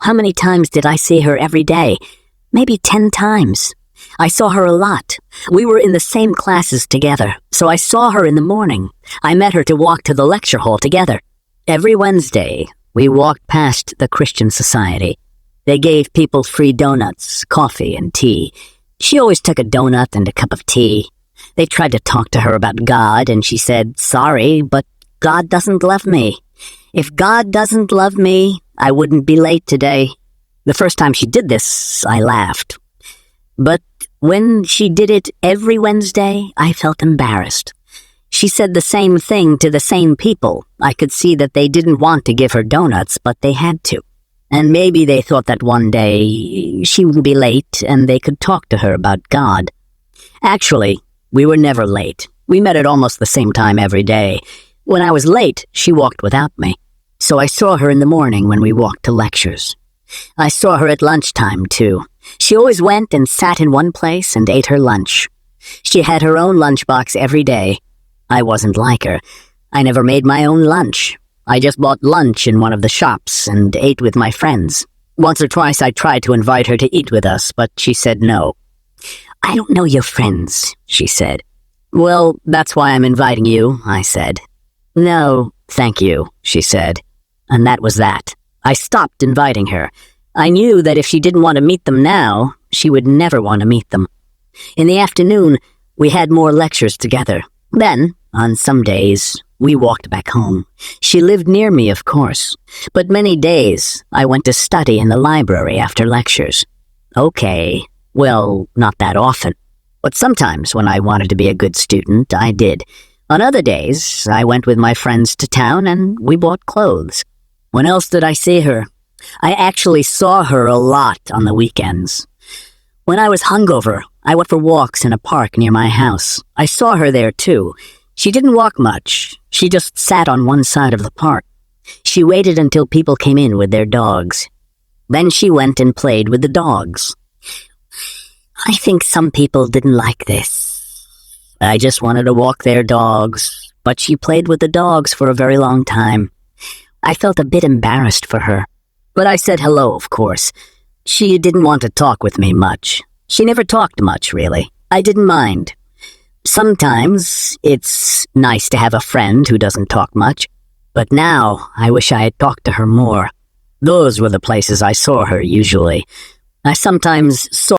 How many times did I see her every day? Maybe 10 times. I saw her a lot. We were in the same classes together, so I saw her in the morning. I met her to walk to the lecture hall together. Every Wednesday, we walked past the Christian Society. They gave people free donuts, coffee, and tea. She always took a donut and a cup of tea. They tried to talk to her about God, and she said, "Sorry, but God doesn't love me. If God doesn't love me, I wouldn't be late today." The first time she did this, I laughed. But when she did it every Wednesday, I felt embarrassed. She said the same thing to the same people. I could see that they didn't want to give her donuts, but they had to. And maybe they thought that one day she would be late and they could talk to her about God. Actually, we were never late. We met at almost the same time every day. When I was late, she walked without me. So I saw her in the morning when we walked to lectures. I saw her at lunchtime, too. She always went and sat in one place and ate her lunch. She had her own lunchbox every day. I wasn't like her. I never made my own lunch. I just bought lunch in one of the shops and ate with my friends. Once or twice I tried to invite her to eat with us, but she said no. "I don't know your friends," she said. "Well, that's why I'm inviting you," I said. "No, thank you," she said. And that was that. I stopped inviting her. I knew that if she didn't want to meet them now, she would never want to meet them. In the afternoon, we had more lectures together. Then, on some days, we walked back home. She lived near me, of course, but many days I went to study in the library after lectures. Okay, well, not that often, but sometimes when I wanted to be a good student, I did. On other days, I went with my friends to town and we bought clothes. When else did I see her? I actually saw her a lot on the weekends. When I was hungover, I went for walks in a park near my house. I saw her there, too. She didn't walk much. She just sat on one side of the park. She waited until people came in with their dogs. Then she went and played with the dogs. I think some people didn't like this. I just wanted to walk their dogs, but she played with the dogs for a very long time. I felt a bit embarrassed for her, but I said hello, of course. She didn't want to talk with me much. She never talked much, really. I didn't mind. Sometimes it's nice to have a friend who doesn't talk much, but now I wish I had talked to her more. Those were the places I saw her usually. I sometimes saw